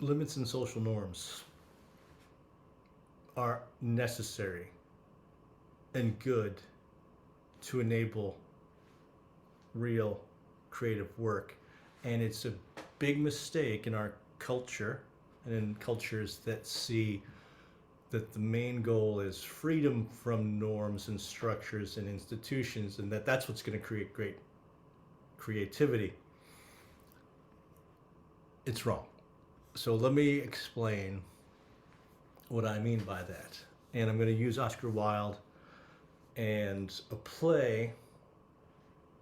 limits and social norms are necessary and good to enable real creative work. And it's a big mistake in our culture and in cultures that see that the main goal is freedom from norms and structures and institutions, and that's what's going to create great creativity. It's wrong. So let me explain what I mean by that. And I'm going to use Oscar Wilde and a play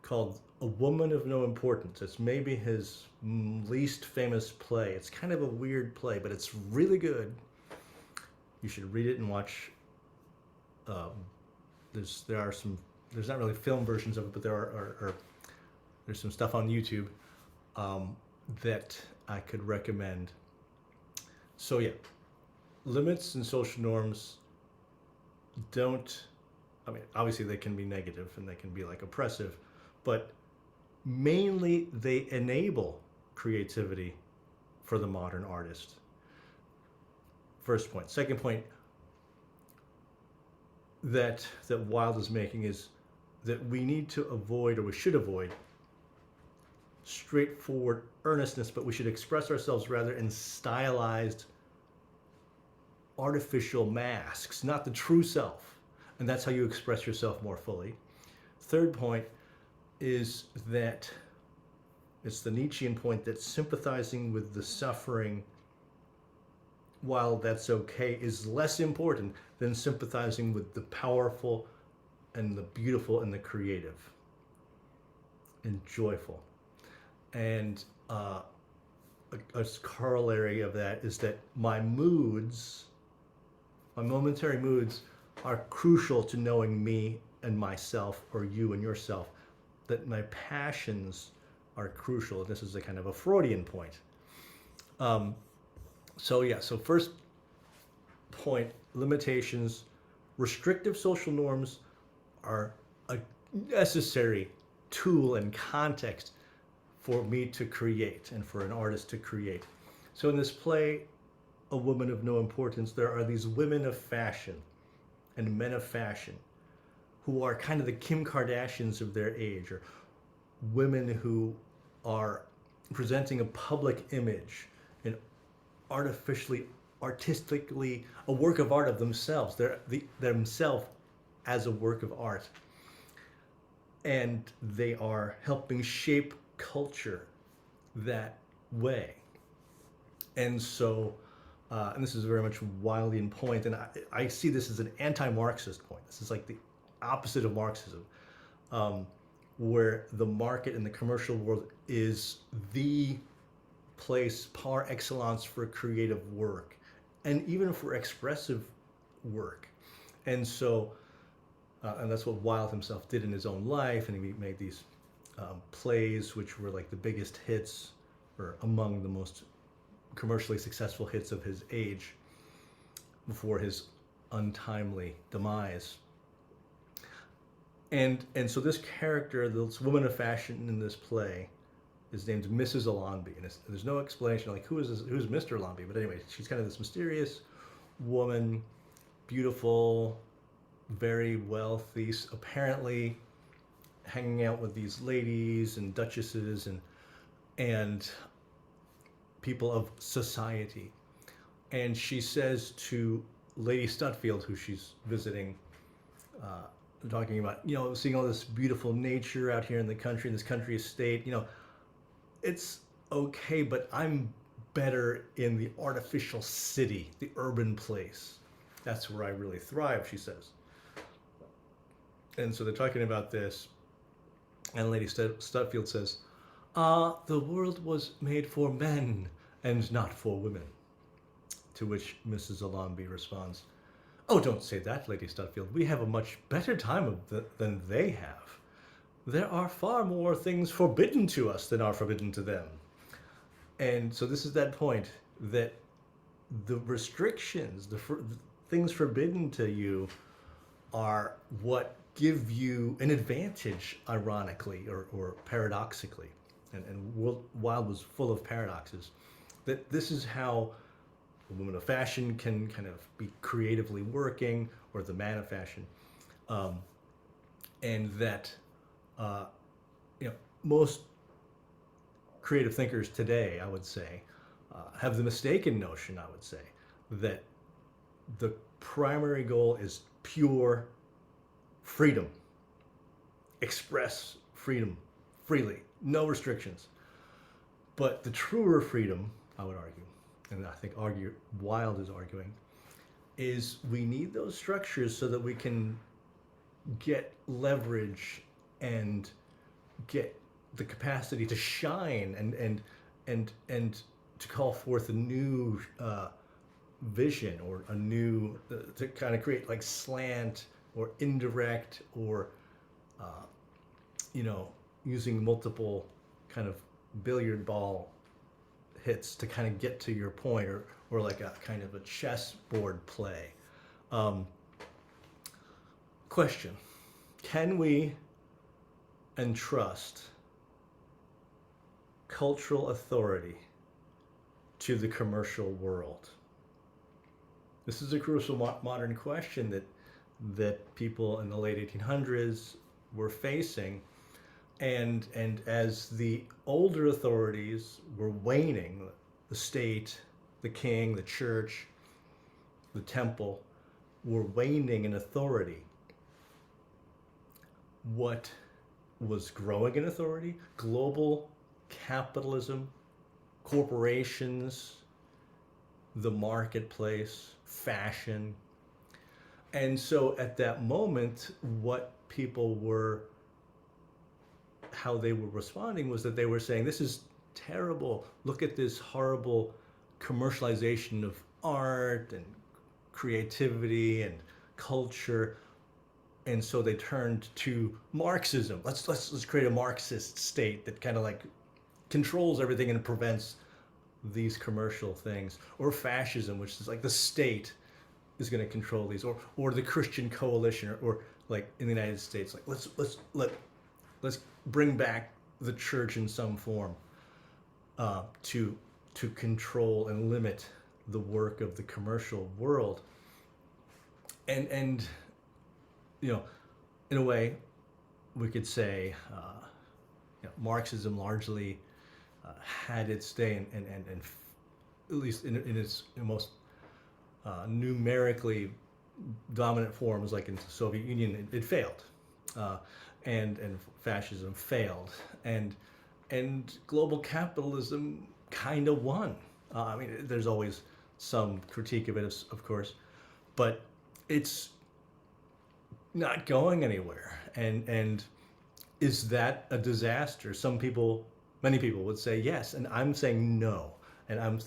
called A Woman of No Importance. It's maybe his least famous play. It's kind of a weird play, but it's really good. You should read it and watch. There's not really film versions of it, but there's some stuff on YouTube that I could recommend. So yeah, limits and social norms don't, I mean, obviously they can be negative and they can be like oppressive, but mainly they enable creativity for the modern artist. First point. Second point that Wilde is making is that we need to avoid, or we should avoid, straightforward earnestness, but we should express ourselves rather in stylized, artificial masks, not the true self. And that's how you express yourself more fully. Third point is that it's the Nietzschean point that sympathizing with the suffering, while that's okay, is less important than sympathizing with the powerful and the beautiful and the creative and joyful. And a corollary of that is that my momentary moods, are crucial to knowing me and myself, or you and yourself. That my passions are crucial. This is a kind of a Freudian point. So first point, limitations. Restrictive social norms are a necessary tool and context for me to create and for an artist to create. So in this play, A Woman of No Importance, there are these women of fashion and men of fashion who are kind of the Kim Kardashians of their age, or women who are presenting a public image and artistically, a work of art of themselves. They're themselves as a work of art. And they are helping shape culture that way. And so, and this is very much Wildean point, and I see this as an anti-Marxist point. This is like the opposite of Marxism, where the market and the commercial world is the place par excellence for creative work and even for expressive work. And so, and that's what Wilde himself did in his own life, and he made these plays which were like the biggest hits, or among the most commercially successful hits of his age before his untimely demise. And so this character, this woman of fashion in this play, is named Mrs. Allonby, and there's no explanation like who's Mr. Allonby, but anyway, she's kind of this mysterious woman, beautiful, very wealthy, apparently hanging out with these ladies and duchesses and people of society. And she says to Lady Stutfield, who she's visiting, talking about, seeing all this beautiful nature out here in the country, in this country estate, it's okay, but I'm better in the artificial city, the urban place. That's where I really thrive, she says. And so they're talking about this, and Lady Stutfield says, the world was made for men and not for women. To which Mrs. Allonby responds, oh, don't say that, Lady Stutfield. We have a much better time than they have. There are far more things forbidden to us than are forbidden to them. And so this is that point, that the restrictions, the things forbidden to you, are what give you an advantage, ironically or paradoxically. And Wilde was full of paradoxes. that this is how the woman of fashion can kind of be creatively working, or the man of fashion, um, and that uh, most creative thinkers today, I would say, have the mistaken notion, I would say, that the primary goal is pure freedom, express freedom freely, no restrictions. But the truer freedom, I would argue, and I think Wilde is arguing, is we need those structures so that we can get leverage and get the capacity to shine and to call forth a new vision, or a new to kind of create like slant or indirect, or uh, using multiple kind of billiard ball hits to kind of get to your point, or like a kind of a chessboard play. Um, Question: can we entrust cultural authority to the commercial world? This is a crucial modern question that people in the late 1800s were facing, and as the older authorities were waning, the state, the king, the church, the temple, were waning in authority, what was growing in authority? Global capitalism, corporations, the marketplace, fashion. And so at that moment, how they were responding was that they were saying, this is terrible. Look at this horrible commercialization of art and creativity and culture. And so they turned to Marxism. Let's create a Marxist state that kind of like controls everything and prevents these commercial things. Or fascism, which is like the state is going to control these, or the Christian coalition, or like in the United States, like let's bring back the church in some form, to control and limit the work of the commercial world. And in a way, we could say Marxism largely had its day, and at least in its most numerically dominant forms, like in the Soviet Union, it failed, and fascism failed, and global capitalism kind of won. I mean, there's always some critique of it, of course, but it's not going anywhere. And is that a disaster? Many people would say yes, and I'm saying no. And I'm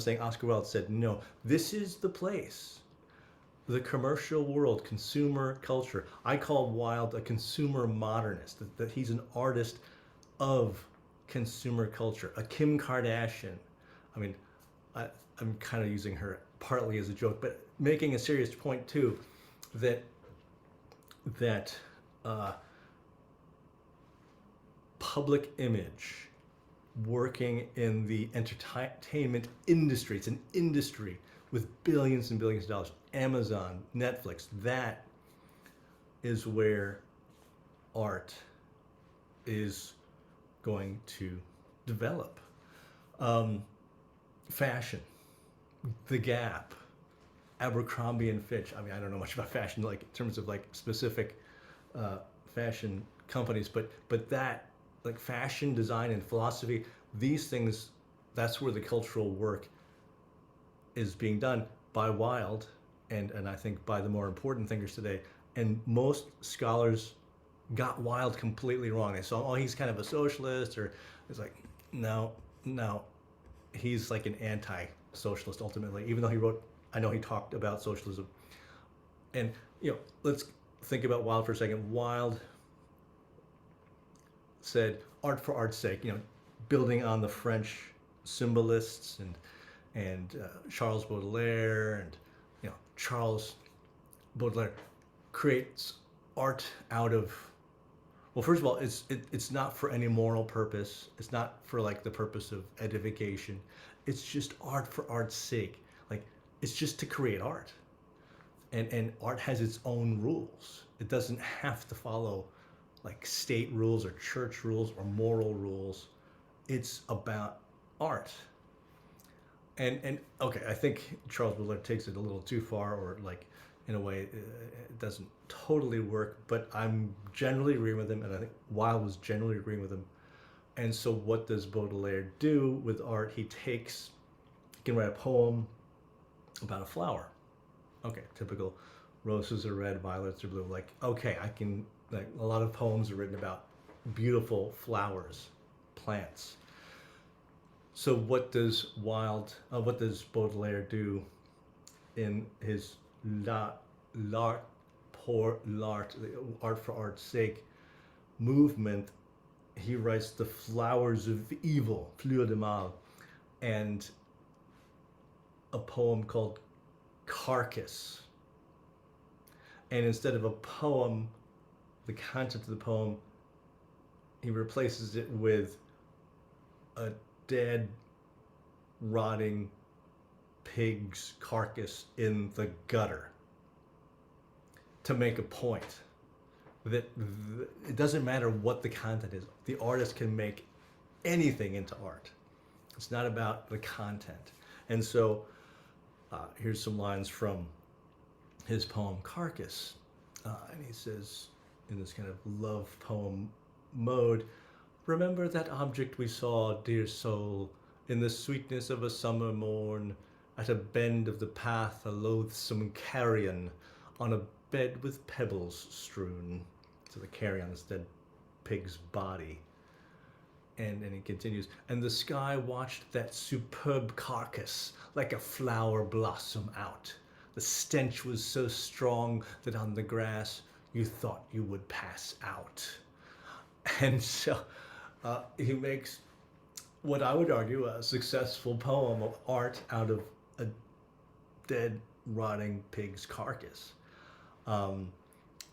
saying Oscar Wilde said no. This is the place. The commercial world, consumer culture. I call Wilde a consumer modernist, that he's an artist of consumer culture, a Kim Kardashian. I mean, I'm kind of using her partly as a joke, but making a serious point too, that public image working in the entertainment industry. It's an industry with billions and billions of dollars. Amazon, Netflix, that is where art is going to develop. Fashion, The Gap, Abercrombie and Fitch. I mean, I don't know much about fashion, like in terms of like specific fashion companies, but that, like fashion design and philosophy, these things, that's where the cultural work is being done by Wilde, and I think by the more important thinkers today. And most scholars got Wilde completely wrong. They saw, oh, he's kind of a socialist, or it's like, no, he's like an anti-socialist ultimately, even though I know he talked about socialism. And let's think about Wilde for a second. Wilde said art for art's sake, building on the French symbolists and Charles Baudelaire, and Charles Baudelaire creates art out of Well, first of all, it's not for any moral purpose. It's not for like the purpose of edification. It's just art for art's sake. Like it's just to create art. And art has its own rules. It doesn't have to follow like state rules or church rules or moral rules. It's about art. And okay, I think Charles Baudelaire takes it a little too far, or like in a way it doesn't totally work. But I'm generally agreeing with him, and I think Wilde was generally agreeing with him. And so, what does Baudelaire do with art? He can write a poem about a flower. Okay, typical. Roses are red, violets are blue. Like, okay, I can. Like a lot of poems are written about beautiful flowers, plants. So what does Baudelaire do in his l'art pour l'art, the art for art's sake movement? He writes the flowers of evil, fleur de mal, and a poem called Carcass. And instead of a poem, the content of the poem, he replaces it with a dead, rotting pig's carcass in the gutter to make a point that it doesn't matter what the content is. The artist can make anything into art. It's not about the content. And so here's some lines from his poem Carcass. And he says, in this kind of love poem mode, remember that object we saw, dear soul, in the sweetness of a summer morn, at a bend of the path, a loathsome carrion, on a bed with pebbles strewn. So the carrion is dead pig's body. And he continues, and the sky watched that superb carcass like a flower blossom out. The stench was so strong that on the grass you thought you would pass out. And so he makes what I would argue a successful poem of art out of a dead, rotting pig's carcass,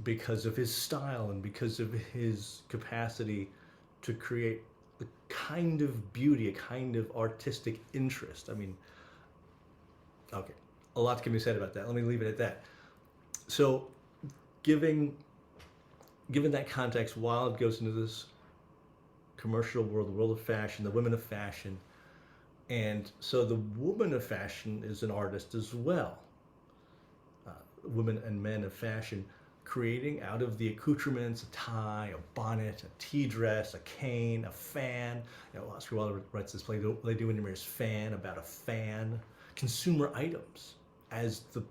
because of his style and because of his capacity to create a kind of beauty, a kind of artistic interest. I mean, okay, a lot can be said about that. Let me leave it at that. So, given that context, Wilde goes into this commercial world, the world of fashion, the women of fashion. And so the woman of fashion is an artist as well. Women and men of fashion, creating out of the accoutrements, a tie, a bonnet, a tea dress, a cane, a fan. You know, Oscar Wilde writes this play, Lady Windermere's Fan, about a fan. Consumer items as the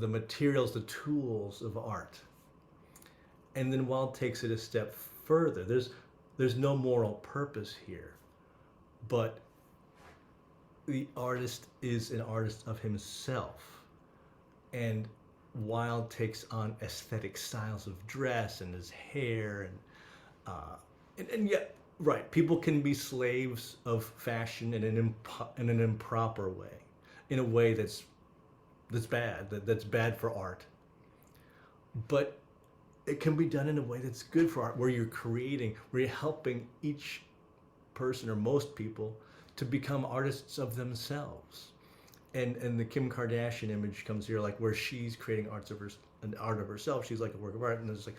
materials, the tools of art. And then Wilde takes it a step further. There's no moral purpose here, but the artist is an artist of himself. And Wilde takes on aesthetic styles of dress and his hair, and yet, right, people can be slaves of fashion in an improper way, in a way that's bad for art. But it can be done in a way that's good for art, where you're helping each person, or most people, to become artists of themselves. And the Kim Kardashian image comes here, like where she's creating an art of herself. She's like a work of art, and there's like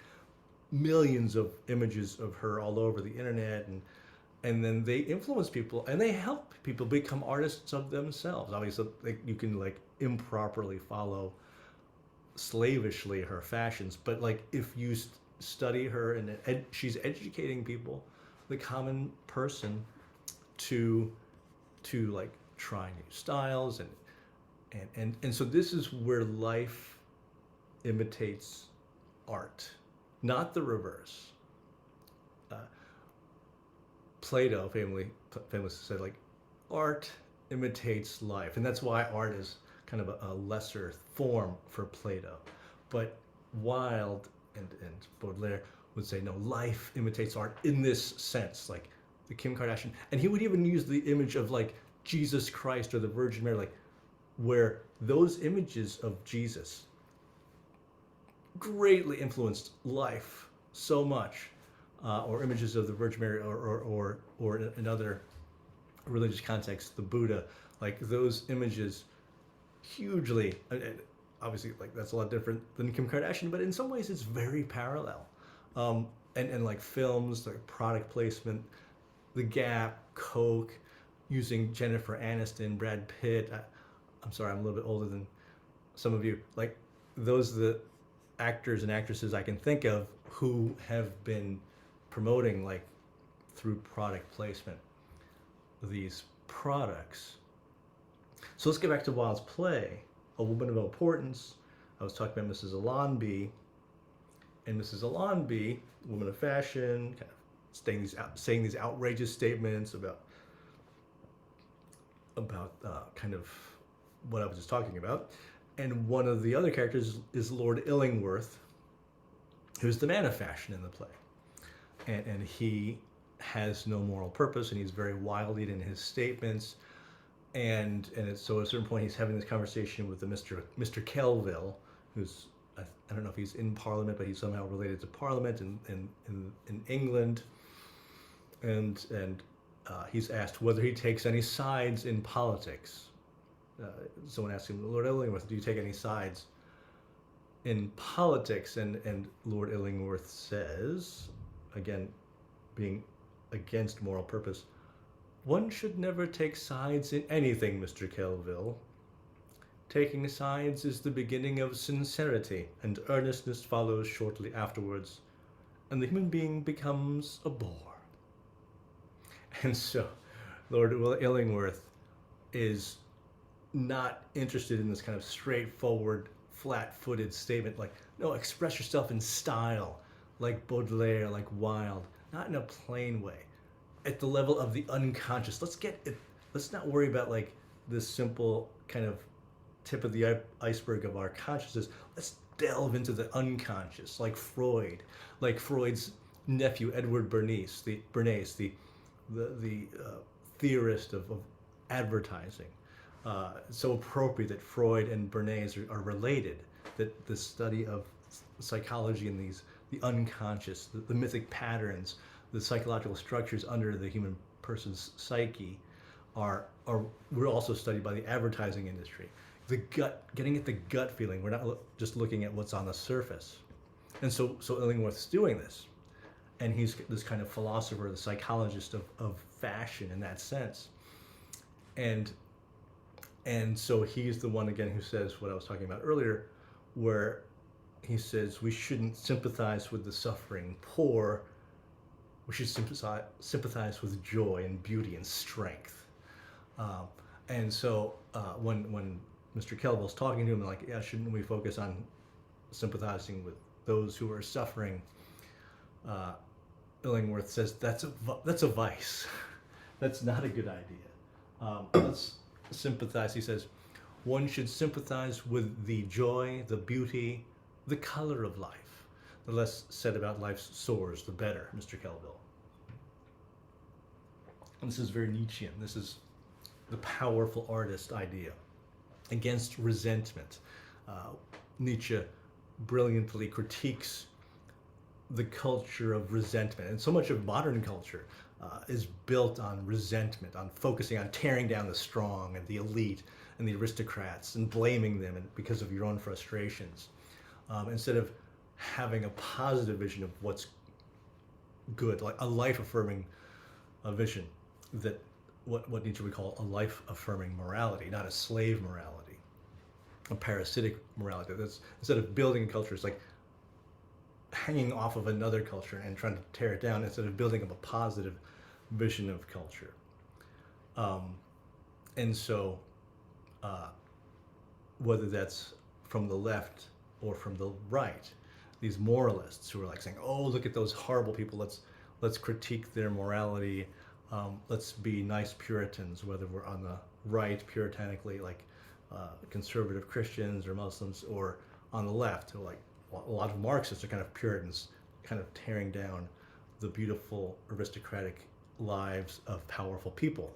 millions of images of her all over the internet, and then they influence people and they help people become artists of themselves. Obviously, you can like improperly follow slavishly her fashions, but like if you study her, and she's educating people, the common person, to like try new styles, and so this is where life imitates art, not the reverse. Plato famously said, like, art imitates life, and that's why art is kind of a lesser form for Plato. But Wilde and Baudelaire would say, no, life imitates art in this sense, like the Kim Kardashian. And he would even use the image of like Jesus Christ or the Virgin Mary, like where those images of Jesus greatly influenced life so much, or images of the Virgin Mary, or in other religious contexts, the Buddha, like those images hugely, and obviously like that's a lot different than Kim Kardashian, but in some ways it's very parallel. And like films, like product placement, The Gap, Coke, using Jennifer Aniston, Brad Pitt. I'm sorry, I'm a little bit older than some of you. Like those are the actors and actresses I can think of who have been promoting, like through product placement, these products. So let's get back to Wilde's play, A Woman of Importance. I was talking about Mrs. Alonby, and Mrs. Alonby, woman of fashion, kind of saying these outrageous statements about kind of what I was just talking about. And one of the other characters is Lord Illingworth, who's the man of fashion in the play. And he has no moral purpose, and he's very wild-eyed in his statements. So at a certain point, he's having this conversation with the Mr. Kelville, who's, I don't know if he's in Parliament, but he's somehow related to Parliament in England. And he's asked whether he takes any sides in politics. Someone asked him, Lord Illingworth, do you take any sides in politics? And Lord Illingworth says, again, being against moral purpose, one should never take sides in anything, Mr. Kelville. Taking sides is the beginning of sincerity, and earnestness follows shortly afterwards, and the human being becomes a bore. And so Lord Illingworth is not interested in this kind of straightforward, flat-footed statement like, no, express yourself in style, like Baudelaire, like Wilde, not in a plain way, at the level of the unconscious. Let's not worry about like this simple kind of tip of the iceberg of our consciousness. Let's delve into the unconscious, like Freud's nephew Edward Bernays, the theorist of advertising. So appropriate that Freud and Bernays are related, that the study of psychology and the unconscious, the mythic patterns, the psychological structures under the human person's psyche were also studied by the advertising industry. Getting at the gut feeling. We're not just looking at what's on the surface. And so Illingworth's doing this. And he's this kind of philosopher, the psychologist of fashion in that sense. And so he's the one, again, who says what I was talking about earlier, where he says we shouldn't sympathize with the suffering poor. We should sympathize with joy and beauty and strength. And so when Mr. Kelville's talking to him, like, yeah, shouldn't we focus on sympathizing with those who are suffering? Illingworth says that's a vice. That's not a good idea. Let's sympathize. He says one should sympathize with the joy, the beauty, the color of life. The less said about life's sores, the better, Mr. Kelville. And this is very Nietzschean. This is the powerful artist idea against resentment. Nietzsche brilliantly critiques the culture of resentment, and so much of modern culture is built on resentment, on focusing on tearing down the strong and the elite and the aristocrats and blaming them because of your own frustrations, instead of having a positive vision of what's good, like a life-affirming vision, that what Nietzsche would call a life-affirming morality, not a slave morality, a parasitic morality. That's, instead of building a culture, it's like hanging off of another culture and trying to tear it down instead of building up a positive vision of culture. And so whether that's from the left or from the right, these moralists who are like saying, oh, look at those horrible people, let's critique their morality, let's be nice Puritans, whether we're on the right puritanically, like conservative Christians or Muslims, or on the left, who like a lot of Marxists are kind of Puritans, kind of tearing down the beautiful aristocratic lives of powerful people.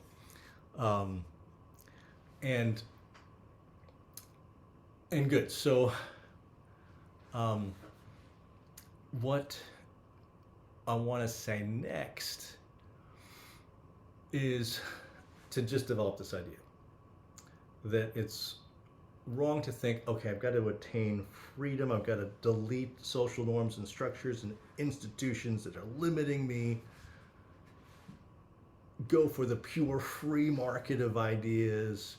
And good. So what I want to say next is to just develop this idea that it's wrong to think, okay, I've got to attain freedom, I've got to delete social norms and structures and institutions that are limiting me, go for the pure free market of ideas,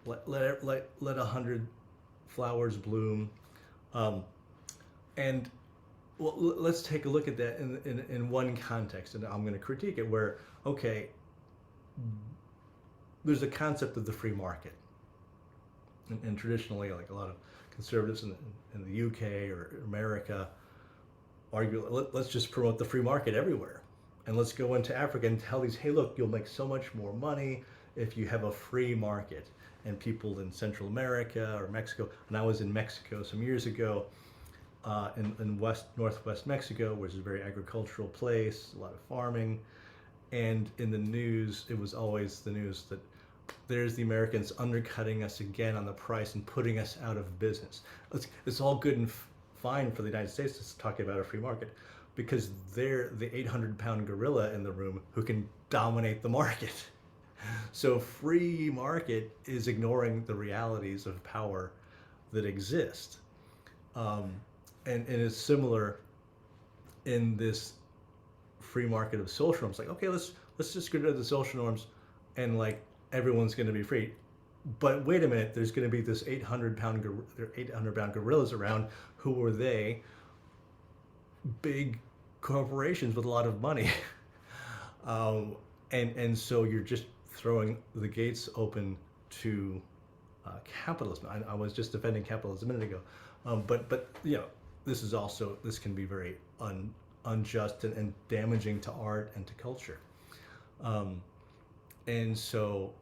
let 100 flowers bloom. And well, let's take a look at that in one context, and I'm going to critique it where, okay, there's a concept of the free market. And traditionally, like a lot of conservatives in the UK or America argue, let's just promote the free market everywhere. And let's go into Africa and tell these, hey, look, you'll make so much more money if you have a free market. And people in Central America or Mexico, and I was in Mexico some years ago, in northwest Mexico, which is a very agricultural place, a lot of farming. And in the news, it was always the news that there's the Americans undercutting us again on the price and putting us out of business. It's all good and fine for the United States to talk about a free market because they're the 800-pound gorilla in the room who can dominate the market. So free market is ignoring the realities of power that exist. And it's similar in this free market of social norms. Like, okay, let's just get rid of the social norms and like everyone's going to be free. But wait a minute, there's going to be this 800-pound gorillas around. Who are they? Big corporations with a lot of money. And so you're just throwing the gates open to capitalism. I was just defending capitalism a minute ago, but you know, this can be very unjust and damaging to art and to culture. And so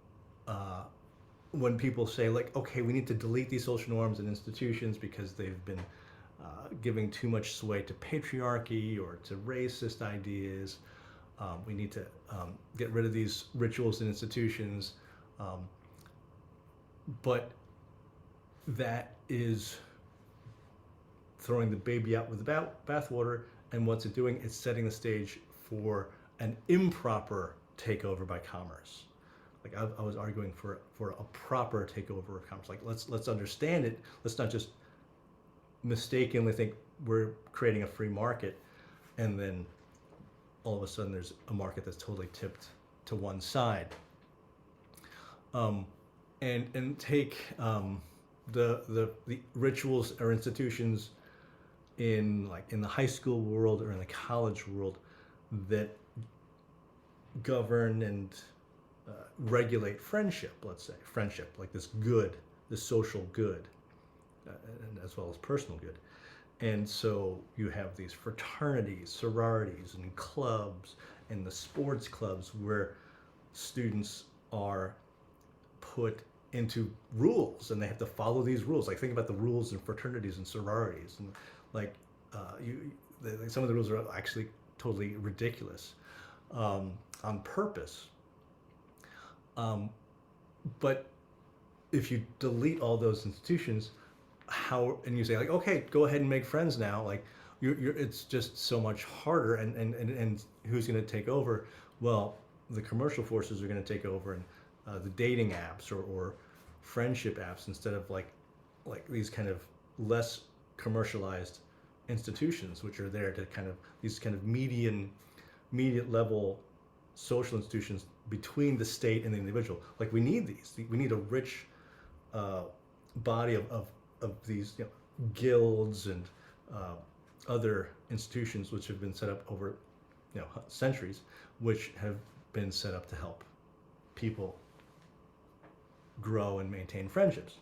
when people say like, okay, we need to delete these social norms and institutions because they've been giving too much sway to patriarchy or to racist ideas, we need to get rid of these rituals and institutions. But that is throwing the baby out with the bathwater. And what's it doing? It's setting the stage for an improper takeover by commerce. Like I was arguing for a proper takeover of commerce. Like let's understand it. Let's not just mistakenly think we're creating a free market, and then all of a sudden there's a market that's totally tipped to one side. And take the rituals or institutions in the high school world or in the college world that govern and regulate friendship. Let's say friendship, like this social good, and as well as personal good. And so you have these fraternities, sororities, and clubs, and the sports clubs where students are put into rules, and they have to follow these rules. Like think about the rules in fraternities and sororities, and like some of the rules are actually totally ridiculous on purpose. But if you delete all those institutions, and you say like, okay, go ahead and make friends now, like it's just so much harder, and who's going to take over? Well, the commercial forces are going to take over, and the dating apps or friendship apps, instead of like these kind of less commercialized institutions, which are there to these kind of mediate level social institutions between the state and the individual. Like we need these. We need a rich body of these guilds and other institutions which have been set up over centuries, which have been set up to help people grow and maintain friendships.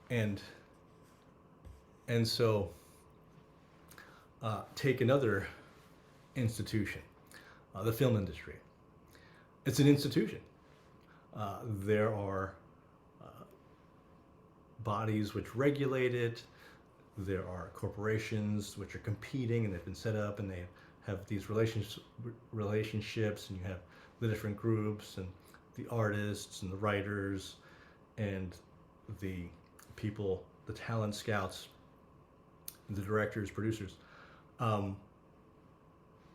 And so take another institution, the film industry. It's an institution. There are bodies which regulate it. There are corporations which are competing, and they've been set up, and they have these relationships, and you have the different groups, and the artists, and the writers, and the people the talent scouts, the directors, producers, um,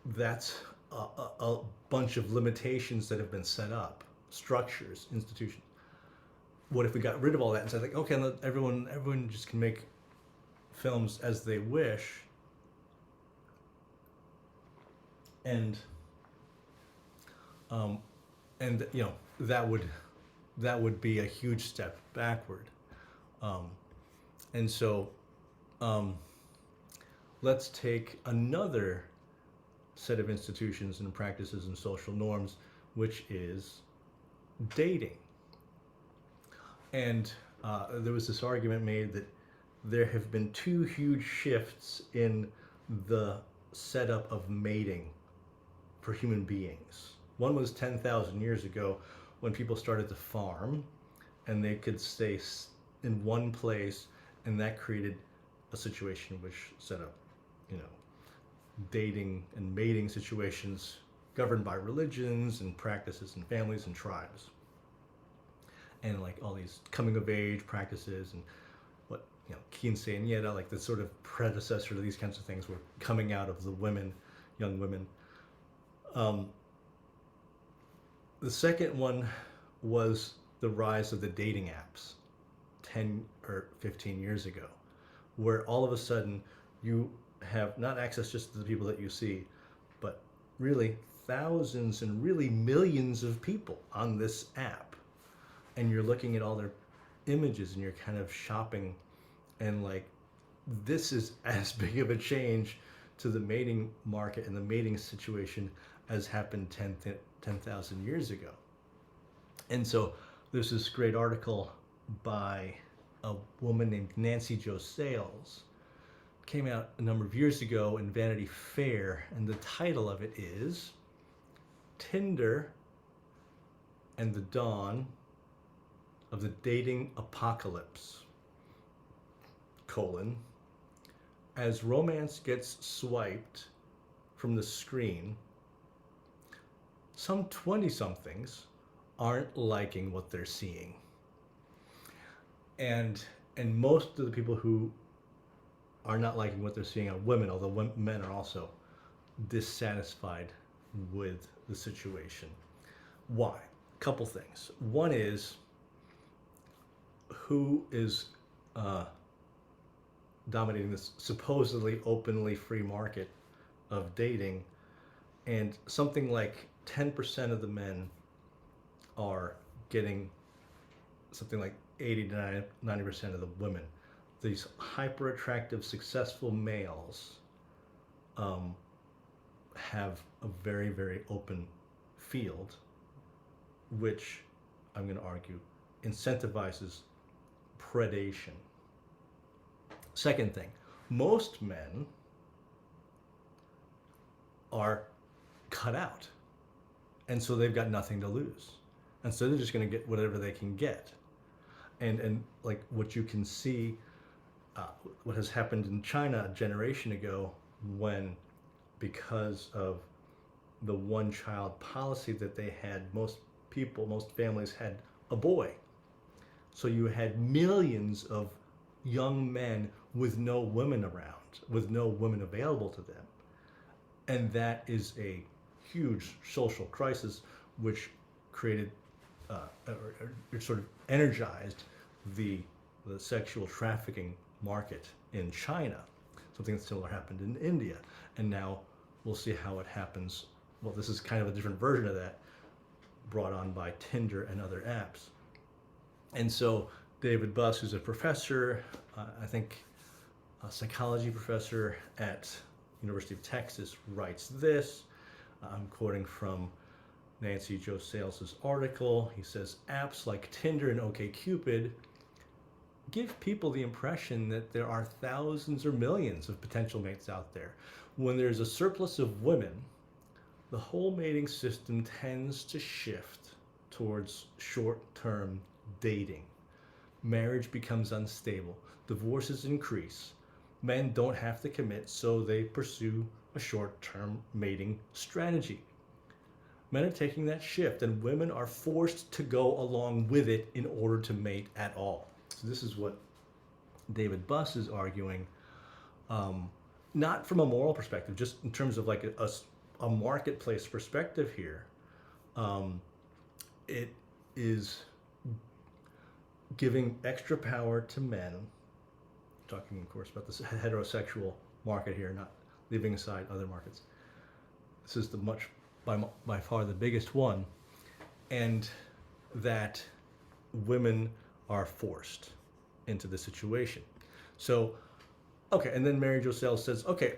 that's a bunch of limitations that have been set up, structures, institutions. What if we got rid of all that and said, like, okay, everyone just can make films as they wish, and um, and that would be a huge step backward. Um, and so um, let's take another set of institutions and practices and social norms, which is dating. And there was this argument made that there have been two huge shifts in the setup of mating for human beings. One was 10,000 years ago when people started to farm and they could stay in one place, and that created a situation which set up, dating and mating situations governed by religions and practices and families and tribes. And like all these coming of age practices and what, Quince and Yeda, like the sort of predecessor to these kinds of things, were coming out of the women, young women. The second one was the rise of the dating apps 10 or 15 years ago, where all of a sudden you have not access just to the people that you see, but really thousands and really millions of people on this app. And you're looking at all their images and you're kind of shopping, and like, this is as big of a change to the mating market and the mating situation as happened 10,000 years ago. And so there's this great article by a woman named Nancy Jo Sales, came out a number of years ago in Vanity Fair, and the title of it is Tinder and the Dawn of the Dating Apocalypse, as romance gets swiped from the screen, some 20-somethings aren't liking what they're seeing. And most of the people who are not liking what they're seeing are women, although men are also dissatisfied with the situation. Why? Couple things. One is, who is dominating this supposedly openly free market of dating? And something like 10% of the men are getting something like 80 to 90% of the women. These hyper attractive, successful males have a very, very open field, which I'm going to argue incentivizes predation. Second thing, most men are cut out, and so they've got nothing to lose, and so they're just going to get whatever they can get. And like what you can see, what has happened in China a generation ago, when, because of the one-child policy that they had, most families had a boy. So you had millions of young men with no women around, with no women available to them. And that is a huge social crisis, which created, or sort of energized the sexual trafficking market in China. Something similar happened in India. And now we'll see how it happens. Well, this is kind of a different version of that, brought on by Tinder and other apps. And so David Buss, who's a professor, I think a psychology professor at University of Texas, writes this. I'm quoting from Nancy Jo Sales' article. He says, apps like Tinder and OkCupid give people the impression that there are thousands or millions of potential mates out there. When there's a surplus of women, the whole mating system tends to shift towards short-term dating. Marriage becomes unstable. Divorces increase. Men don't have to commit, so they pursue a short-term mating strategy. Men are taking that shift, and women are forced to go along with it in order to mate at all. So this is what David Buss is arguing, not from a moral perspective, just in terms of like a marketplace perspective here. It is giving extra power to men, talking of course about this heterosexual market here, not leaving aside other markets. This is the by far the biggest one, and that women are forced into the situation. So, okay, and then Mary Jo Sales says, okay,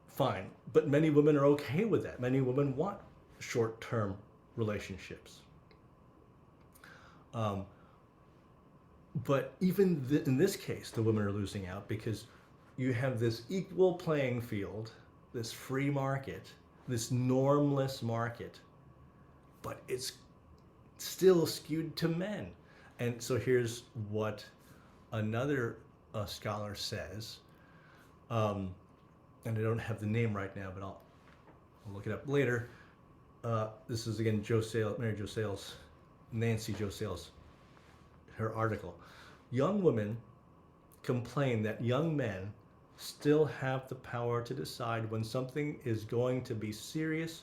fine, but many women are okay with that. Many women want short-term relationships. But even in this case, the women are losing out because you have this equal playing field, this free market, this normless market, but it's still skewed to men. And so here's what another scholar says, and I don't have the name right now, but I'll look it up later. This is again Mary Jo Sales, Nancy Jo Sales, her article. Young women complain that young men still have the power to decide when something is going to be serious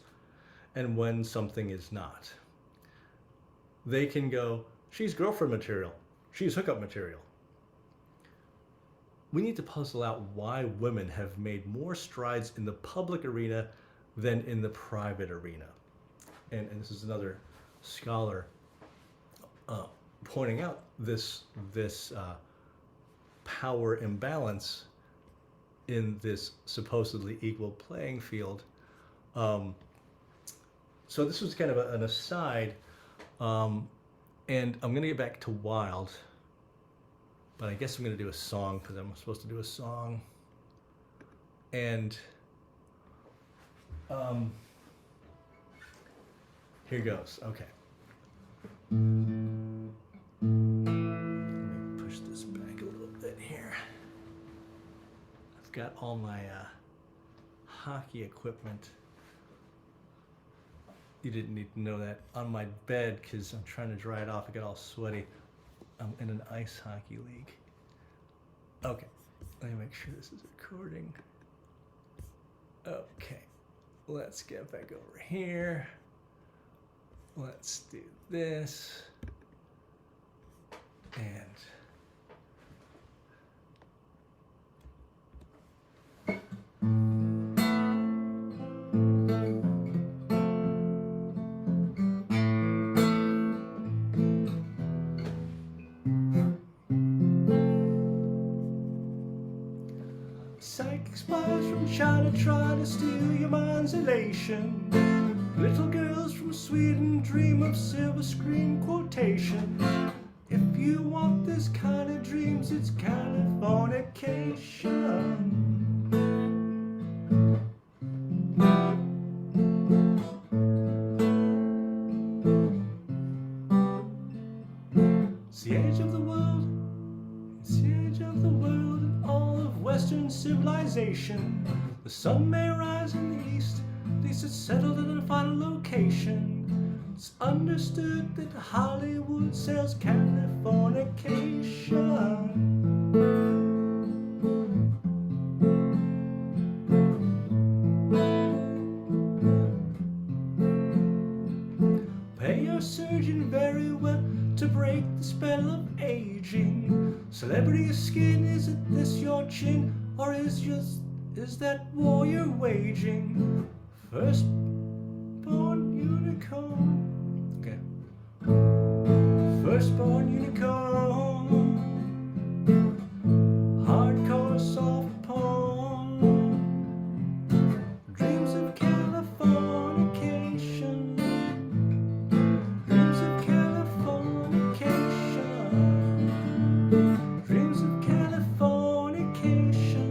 and when something is not. They can go, she's girlfriend material, she's hookup material. We need to puzzle out why women have made more strides in the public arena than in the private arena. And this is another scholar pointing out this power imbalance in this supposedly equal playing field. So this was kind of an aside, and I'm going to get back to Wild, but I guess I'm going to do a song because I'm supposed to do a song. And here goes. Okay. Let me push this back a little bit here. I've got all my hockey equipment. You didn't need to know that. On my bed because I'm trying to dry it off. I got all sweaty. I'm in an ice hockey league. Okay. Let me make sure this is recording. Okay. Let's get back over here. Let's do this. And psychic spies from China try to steal your mind's elation. Little girls from Sweden dream of silver screen quotation. If you want this kind of dreams, it's Californication. It's the age of the world, it's the age of the world and all of Western civilization. The sun may rise in the east, at least it's settled in a final location. It's understood that Hollywood sells Californication. Pay your surgeon very well to break the spell of aging. Celebrity skin, is it this your chin, or is that war you're waging? Firstborn unicorn. Okay. Firstborn unicorn. Hardcore soft porn. Dreams of Californication. Dreams of Californication. Dreams of Californication.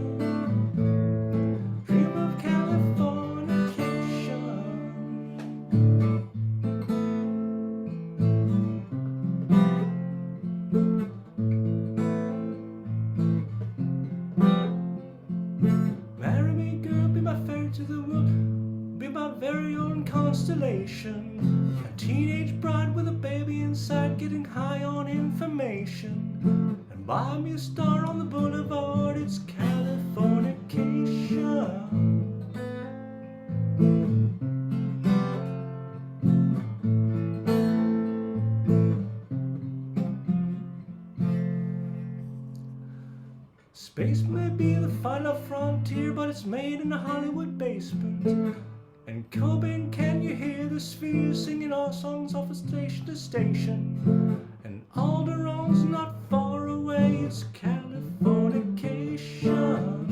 Dream of Californication. Marry me, girl, be my fairy to the world, be my very own constellation. A teenage bride with a baby inside, getting high on information. And Buy me a star on the boulevard, it's Californication. Space may be the final frontier, but it's made in a Hollywood basement. And Cobain, can you hear the spheres singing our songs off of station to station? And Alderon's not far away, it's Californication.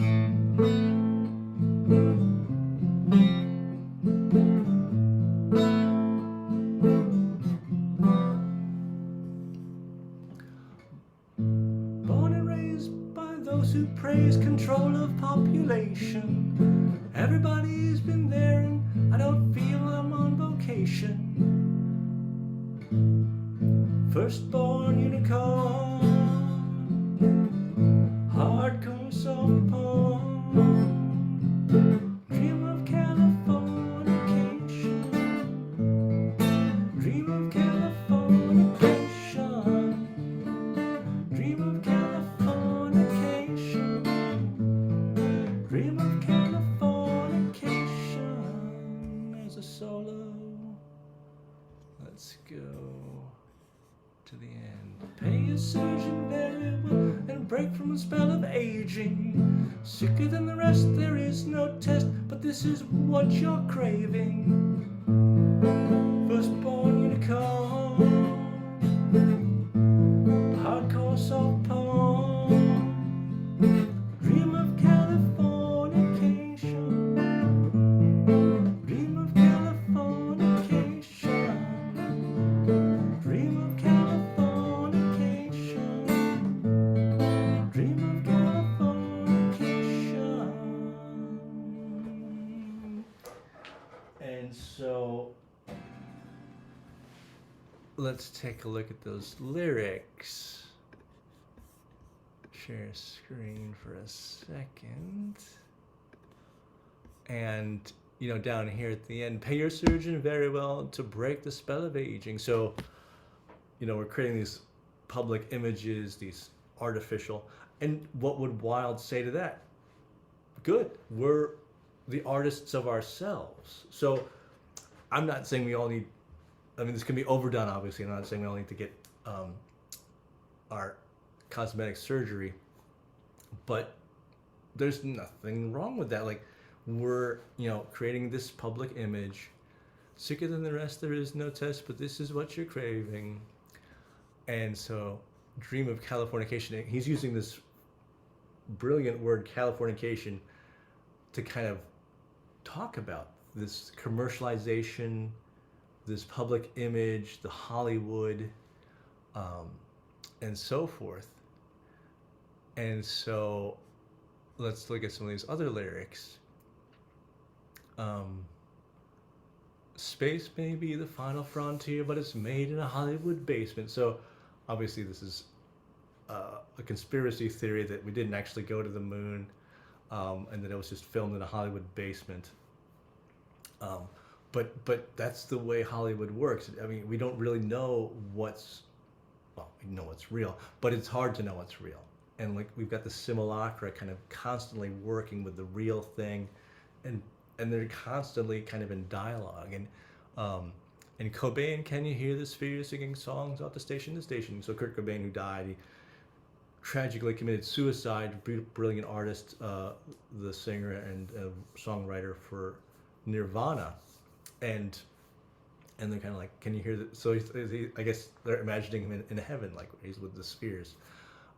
Born and raised by those who praise control of population. Everybody's been there and I don't feel I'm on vocation. Firstborn unicorn, hardcore soft porn. Dream of Californication. Dream of Californication. Dream of Californication. Dream of Californication. There's a solo. Let's go to the end. Pay your surgeon very well and break from a spell of aging. Sicker than the rest, there is no test, but this is what you're craving. Firstborn unicorn, hardcore soft porn. Dream of Californication. Dream of Californication. Dream of Californication. Dream of Californication. And so let's take a look at those lyrics. Share screen for a second. And, you know, down here at the end, pay your surgeon very well to break the spell of aging. So, you know, we're creating these public images, these artificial. And what would Wilde say to that? Good. We're the artists of ourselves. So I'm not saying we all need, I mean, this can be overdone, obviously. I'm not saying we all need to get our cosmetic surgery, but there's nothing wrong with that. Like, we're, you know, creating this public image. Sicker than the rest, there is no test, but this is what you're craving. And so, dream of Californication. He's using this brilliant word, Californication, to kind of talk about this commercialization, this public image, the Hollywood, and so forth. And so let's look at some of these other lyrics. Space may be the final frontier, but it's made in a Hollywood basement. So obviously this is a conspiracy theory that we didn't actually go to the moon, and that it was just filmed in a Hollywood basement. But that's the way Hollywood works. I mean, we don't really know what's, well, we know what's real, but it's hard to know what's real. And like, we've got the simulacra kind of constantly working with the real thing, and they're constantly kind of in dialogue. And Cobain, can you hear the spheres singing songs off the station to station? So Kurt Cobain, who died, he tragically committed suicide. Brilliant artist, the singer and songwriter for Nirvana, and they're kind of like, can you hear that? So I guess they're imagining him in heaven, like he's with the spheres.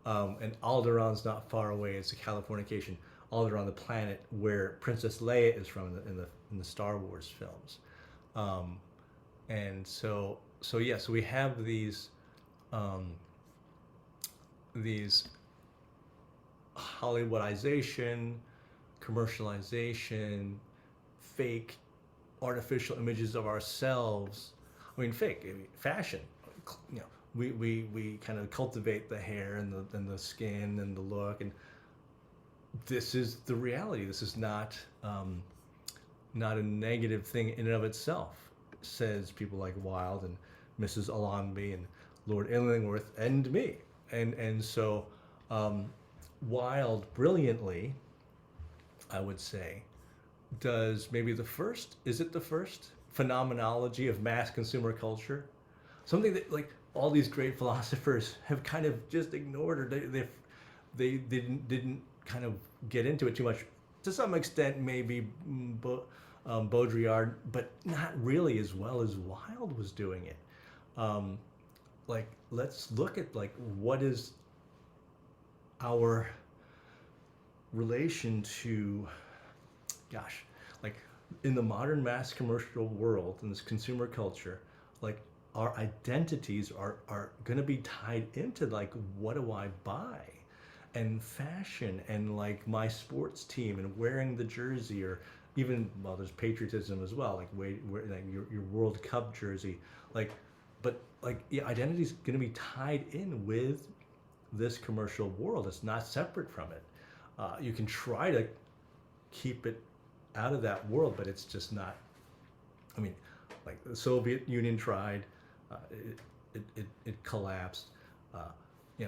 And Alderon's not far away. It's a Californication. Alderon, the planet where Princess Leia is from in the Star Wars films. And so yeah, so we have these Hollywoodization, commercialization, fake artificial images of ourselves. I mean, fake, I mean, fashion. You know, we kind of cultivate the hair and the skin and the look, and this is the reality. This is not a negative thing in and of itself, says people like Wilde and Mrs. Allonby and Lord Illingworth and me. And so Wild brilliantly, I would say, does maybe the first, is it the first phenomenology of mass consumer culture? Something that like all these great philosophers have kind of just ignored, or they didn't kind of get into it too much. To some extent, maybe Baudrillard, but not really as well as Wilde was doing it. Um, like, let's look at like what is our relation to, gosh, like in the modern mass commercial world, in this consumer culture, like our identities are going to be tied into like what do I buy, and fashion, and like my sports team and wearing the jersey, or even, well, there's patriotism as well, like like your World Cup jersey, like, but like, yeah, identity is going to be tied in with this commercial world. It's not separate from it. You can try to keep it out of that world, but it's just not. I mean, like the Soviet Union tried, it collapsed.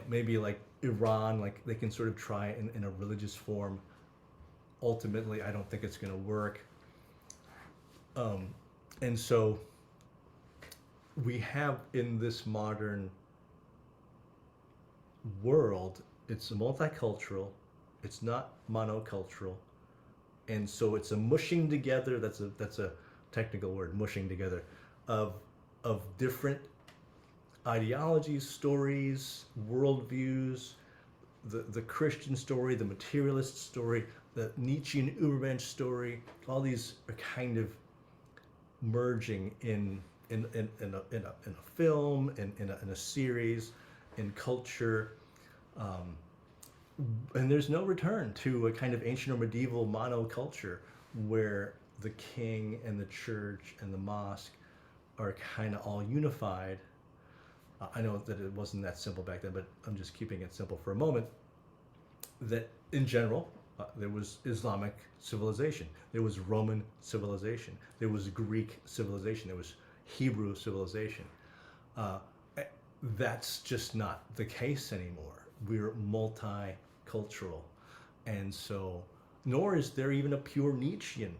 Maybe like Iran, like they can sort of try in a religious form. Ultimately, I don't think it's going to work. And so we have in this modern world, it's multicultural, it's not monocultural, and so it's a mushing together. That's a technical word, mushing together, of different ideologies, stories, worldviews, the Christian story, the materialist story, the Nietzschean Übermensch story. All these are kind of merging in a film, in a series, in culture. Um, and there's no return to a kind of ancient or medieval monoculture where the king and the church and the mosque are kind of all unified. I know that it wasn't that simple back then, but I'm just keeping it simple for a moment. That in general, there was Islamic civilization, there was Roman civilization, there was Greek civilization, there was Hebrew civilization. Uh, that's just not the case anymore. We're multicultural. And so, nor is there even a pure Nietzschean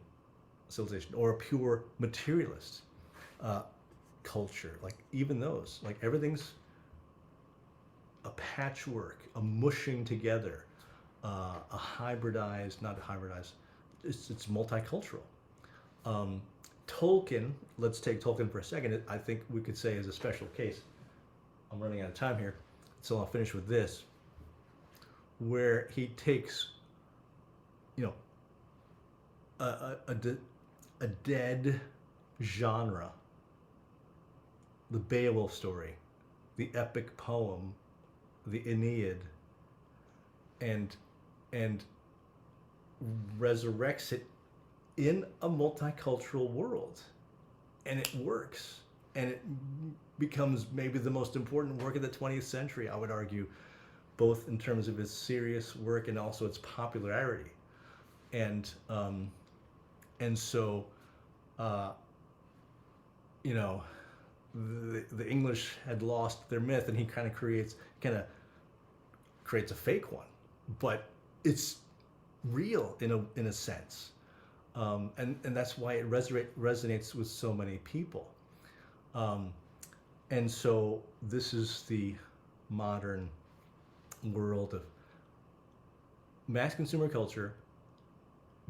civilization or a pure materialist culture. Like, even those, like, everything's a patchwork, a mushing together, a hybridized, not hybridized, it's multicultural. Um, Tolkien, let's take Tolkien for a second. I think we could say is a special case. I'm running out of time here, so I'll finish with this, where he takes, you know, a dead genre, the Beowulf story, the epic poem, the Aeneid, and resurrects it in a multicultural world, and it works, and it becomes maybe the most important work of the 20th century, I would argue, both in terms of its serious work and also its popularity. And so, uh, you know, the English had lost their myth, and he kind of creates a fake one, but it's real in a sense, and that's why it resonates with so many people. And so this is the modern world of mass consumer culture,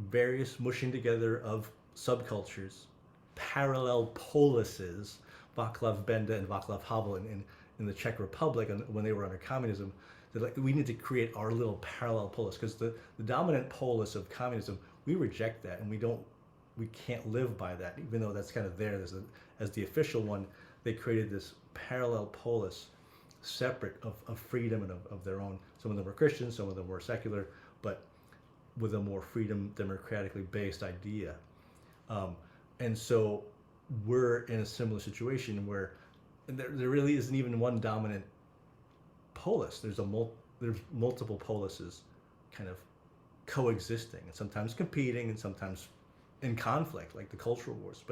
various mushing together of subcultures, parallel polises, Václav Benda and Václav Havel in the Czech Republic, and when they were under communism, they're like, we need to create our little parallel polis, because the dominant polis of communism, we reject that, and we can't live by that, even though that's kind of there as the official one. They created this parallel polis, separate of freedom and of their own. Some of them were Christians, some of them were secular, but with a more freedom, democratically based idea. And so we're in a similar situation where there really isn't even one dominant polis. There's multiple polises kind of coexisting, and sometimes competing, and sometimes in conflict, like the cultural wars.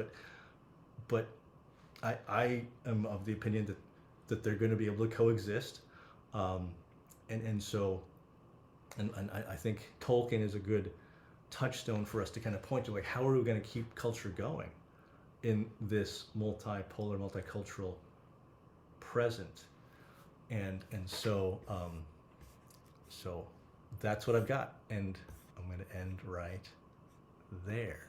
But I am of the opinion that they're going to be able to coexist, and so And I think Tolkien is a good touchstone for us to kind of point to, like, how are we going to keep culture going in this multipolar, multicultural present? And so that's what I've got, and I'm going to end right there.